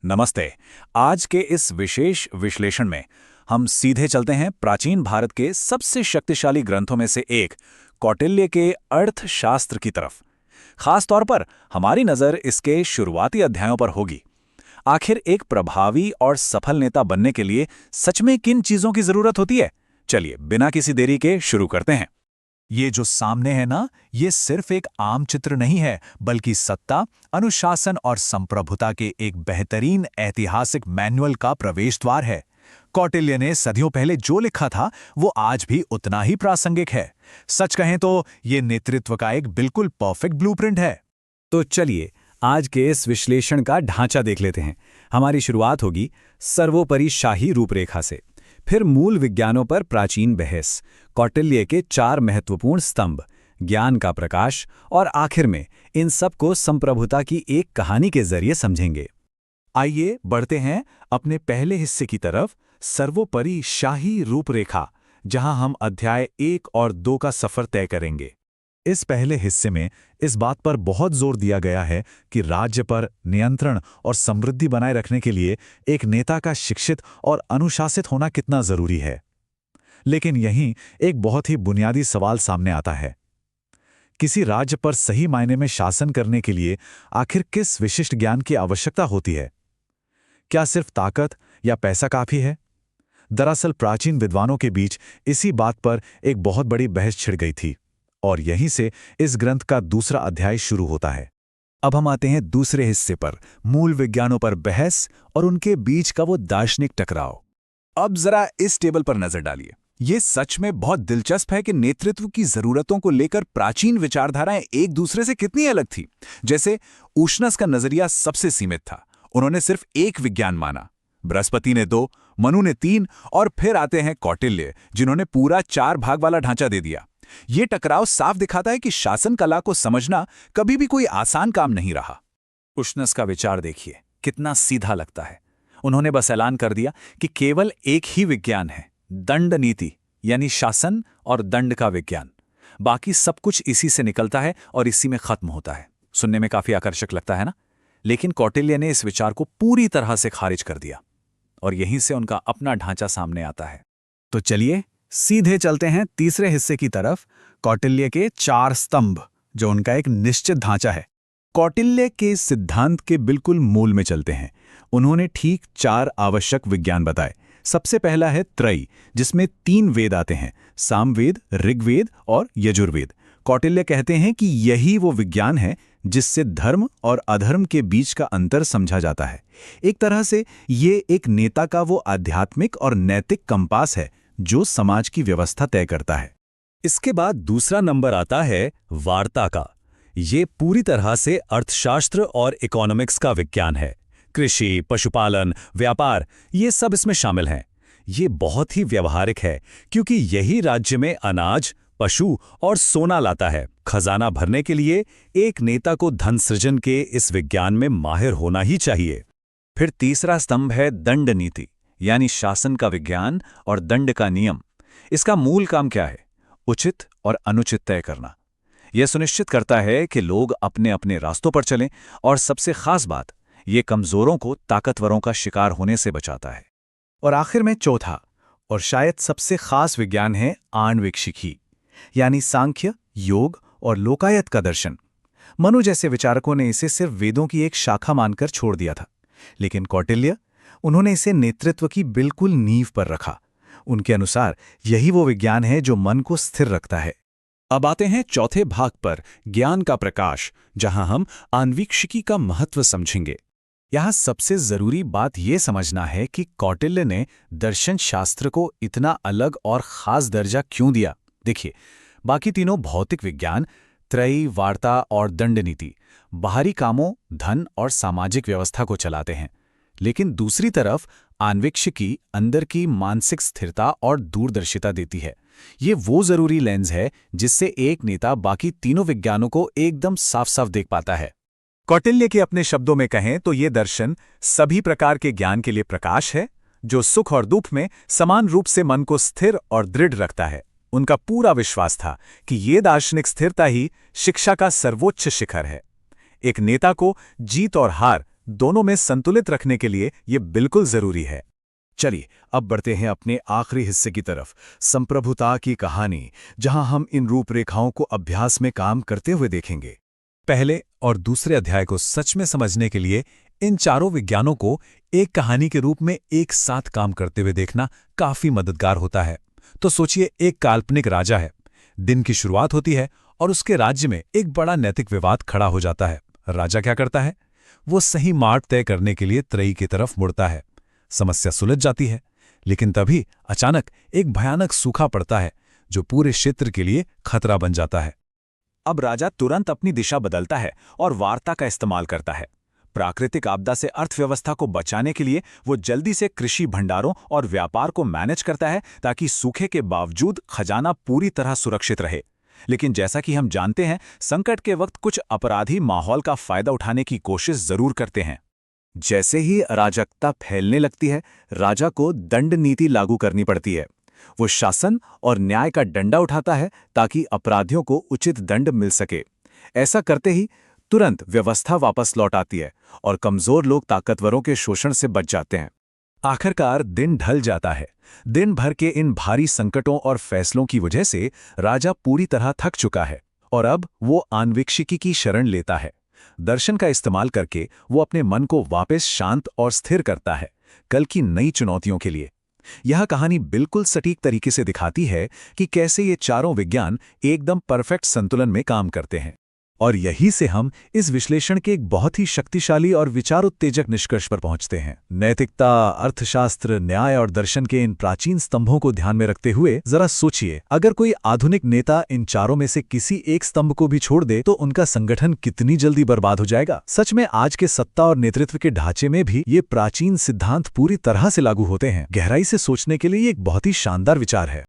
नमस्ते। आज के इस विशेष विश्लेषण में हम सीधे चलते हैं प्राचीन भारत के सबसे शक्तिशाली ग्रंथों में से एक कौटिल्य के अर्थशास्त्र की तरफ। खास तौर पर हमारी नज़र इसके शुरुआती अध्यायों पर होगी। आखिर एक प्रभावी और सफल नेता बनने के लिए सच में किन चीज़ों की ज़रूरत होती है? चलिए बिना किसी देरी के शुरू करते हैं। ये जो सामने है ना, ये सिर्फ एक आम चित्र नहीं है, बल्कि सत्ता, अनुशासन और संप्रभुता के एक बेहतरीन ऐतिहासिक मैनुअल का प्रवेश द्वार है। कौटिल्य ने सदियों पहले जो लिखा था, वो आज भी उतना ही प्रासंगिक है। सच कहें तो ये नेतृत्व का एक बिल्कुल परफेक्ट ब्लूप्रिंट है। तो चलिए आज के इस विश्लेषण का ढांचा देख लेते हैं। हमारी शुरुआत होगी सर्वोपरि शाही रूपरेखा से, फिर मूल विज्ञानों पर प्राचीन बहस, कौटिल्य के 4 महत्वपूर्ण स्तंभ, ज्ञान का प्रकाश और आखिर में इन सब को संप्रभुता की एक कहानी के जरिए समझेंगे। आइए बढ़ते हैं अपने पहले हिस्से की तरफ, सर्वोपरि शाही रूपरेखा, जहां हम अध्याय 1 और 2 का सफर तय करेंगे। इस पहले हिस्से में इस बात पर बहुत जोर दिया गया है कि राज्य पर नियंत्रण और समृद्धि बनाए रखने के लिए एक नेता का शिक्षित और अनुशासित होना कितना जरूरी है। लेकिन यहीं एक बहुत ही बुनियादी सवाल सामने आता है। किसी राज्य पर सही मायने में शासन करने के लिए आखिर किस विशिष्ट ज्ञान की आवश्यकता होती है? क्या सिर्फ ताकत या पैसा काफी है? दरअसल प्राचीन विद्वानों के बीच इसी बात पर एक बहुत बड़ी बहस छिड़ गई थी, और यहीं से इस ग्रंथ का दूसरा अध्याय शुरू होता है। अब हम आते हैं दूसरे हिस्से पर, मूल विज्ञानों पर बहस और उनके बीच का वो दार्शनिक टकराव। अब जरा इस टेबल पर नजर डालिए। ये सच में बहुत दिलचस्प है कि नेतृत्व की जरूरतों को लेकर प्राचीन विचारधाराएं एक दूसरे से कितनी अलग थी। जैसे उशनस का नजरिया सबसे सीमित था, उन्होंने सिर्फ एक विज्ञान माना। बृहस्पति ने 2, मनु ने 3 और फिर आते हैं कौटिल्य, जिन्होंने पूरा 4 भाग वाला ढांचा दे दिया। ये टकराव साफ दिखाता है कि शासन कला को समझना कभी भी कोई आसान काम नहीं रहा। उशनस का विचार देखिए, कितना सीधा लगता है। उन्होंने बस ऐलान कर दिया कि केवल एक ही विज्ञान है, दंड नीति, यानी शासन और दंड का विज्ञान। बाकी सब कुछ इसी से निकलता है और इसी में खत्म होता है। सुनने में काफी आकर्षक लगता है ना? लेकिन कौटिल्य ने इस विचार को पूरी तरह से खारिज कर दिया, और यहीं से उनका अपना ढांचा सामने आता है। तो चलिए सीधे चलते हैं तीसरे हिस्से की तरफ, कौटिल्य के 4 स्तंभ, जो उनका एक निश्चित ढांचा है। कौटिल्य के सिद्धांत के बिल्कुल मूल में चलते हैं। उन्होंने ठीक 4 आवश्यक विज्ञान बताए। सबसे पहला है त्रयी, जिसमें 3 वेद आते हैं, सामवेद, ऋग्वेद और यजुर्वेद। कौटिल्य कहते हैं कि यही वो विज्ञान है जिससे धर्म और अधर्म के बीच का अंतर समझा जाता है। एक तरह से ये एक नेता का वो आध्यात्मिक और नैतिक कंपास है जो समाज की व्यवस्था तय करता है। इसके बाद दूसरा नंबर आता है वार्ता का। ये पूरी तरह से अर्थशास्त्र और इकोनॉमिक्स का विज्ञान है। कृषि, पशुपालन, व्यापार, ये सब इसमें शामिल हैं। ये बहुत ही व्यवहारिक है, क्योंकि यही राज्य में अनाज, पशु और सोना लाता है। खजाना भरने के लिए एक नेता को धन सृजन के इस विज्ञान में माहिर होना ही चाहिए। फिर तीसरा स्तंभ है दंड नीति, यानी शासन का विज्ञान और दंड का नियम। इसका मूल काम क्या है? उचित और अनुचित तय करना। यह सुनिश्चित करता है कि लोग अपने अपने रास्तों पर चलें, और सबसे खास बात, ये कमजोरों को ताकतवरों का शिकार होने से बचाता है। और आखिर में चौथा और शायद सबसे खास विज्ञान है आणविक्षिकी, यानी सांख्य, योग और लोकायत का दर्शन। मनु जैसे विचारकों ने इसे सिर्फ वेदों की एक शाखा मानकर छोड़ दिया था, लेकिन कौटिल्य, उन्होंने इसे नेतृत्व की बिल्कुल नींव पर रखा। उनके अनुसार यही वो विज्ञान है जो मन को स्थिर रखता है। अब आते हैं चौथे भाग पर, ज्ञान का प्रकाश, जहां हम आणविक्षिकी का महत्व समझेंगे। यहां सबसे जरूरी बात यह समझना है कि कौटिल्य ने दर्शन शास्त्र को इतना अलग और खास दर्जा क्यों दिया। देखिए, बाकी तीनों भौतिक विज्ञान, त्रयी, वार्ता और दंड नीति, बाहरी कामों, धन और सामाजिक व्यवस्था को चलाते हैं, लेकिन दूसरी तरफ आणविक्षिकी अंदर की मानसिक स्थिरता और दूरदर्शिता देती है। ये वो जरूरी लेंस है जिससे एक नेता बाकी तीनों विज्ञानों को एकदम साफ साफ देख पाता है। कौटिल्य के अपने शब्दों में कहें तो ये दर्शन सभी प्रकार के ज्ञान के लिए प्रकाश है, जो सुख और दुख में समान रूप से मन को स्थिर और दृढ़ रखता है। उनका पूरा विश्वास था कि ये दार्शनिक स्थिरता ही शिक्षा का सर्वोच्च शिखर है। एक नेता को जीत और हार दोनों में संतुलित रखने के लिए ये बिल्कुल जरूरी है। चलिए अब बढ़ते हैं अपने आखिरी हिस्से की तरफ, संप्रभुता की कहानी, जहां हम इन रूपरेखाओं को अभ्यास में काम करते हुए देखेंगे। पहले और दूसरे अध्याय को सच में समझने के लिए इन चारों विज्ञानों को एक कहानी के रूप में एक साथ काम करते हुए देखना काफी मददगार होता है। तो सोचिए, एक काल्पनिक राजा है। दिन की शुरुआत होती है और उसके राज्य में एक बड़ा नैतिक विवाद खड़ा हो जाता है। राजा क्या करता है? वो सही मार्ग तय करने के लिए त्रयी की तरफ मुड़ता है। समस्या सुलझ जाती है, लेकिन तभी अचानक एक भयानक सूखा पड़ता है जो पूरे क्षेत्र के लिए खतरा बन जाता है। अब राजा तुरंत अपनी दिशा बदलता है और वार्ता का इस्तेमाल करता है। प्राकृतिक आपदा से अर्थव्यवस्था को बचाने के लिए वो जल्दी से कृषि भंडारों और व्यापार को मैनेज करता है ताकि सूखे के बावजूद खजाना पूरी तरह सुरक्षित रहे। लेकिन जैसा कि हम जानते हैं, संकट के वक्त कुछ अपराधी माहौल का फायदा उठाने की कोशिश जरूर करते हैं। जैसे ही अराजकता फैलने लगती है, राजा को दंड नीति लागू करनी पड़ती है। वो शासन और न्याय का डंडा उठाता है ताकि अपराधियों को उचित दंड मिल सके। ऐसा करते ही तुरंत व्यवस्था वापस लौट आती है और कमजोर लोग ताकतवरों के शोषण से बच जाते हैं। आखिरकार दिन ढल जाता है। दिन भर के इन भारी संकटों और फैसलों की वजह से राजा पूरी तरह थक चुका है और अब वो आन्वीक्षिकी की शरण लेता है। दर्शन का इस्तेमाल करके वो अपने मन को वापस शांत और स्थिर करता है, कल की नई चुनौतियों के लिए। यह कहानी बिल्कुल सटीक तरीके से दिखाती है कि कैसे ये चारों विज्ञान एकदम परफेक्ट संतुलन में काम करते हैं। और यही से हम इस विश्लेषण के एक बहुत ही शक्तिशाली और विचार उत्तेजक निष्कर्ष पर पहुंचते हैं। नैतिकता, अर्थशास्त्र, न्याय और दर्शन के इन प्राचीन स्तंभों को ध्यान में रखते हुए जरा सोचिए, अगर कोई आधुनिक नेता इन चारों में से किसी एक स्तंभ को भी छोड़ दे तो उनका संगठन कितनी जल्दी बर्बाद हो जाएगा। सच में आज के सत्ता और नेतृत्व के ढांचे में भी ये प्राचीन सिद्धांत पूरी तरह से लागू होते हैं। गहराई से सोचने के लिए एक बहुत ही शानदार विचार है।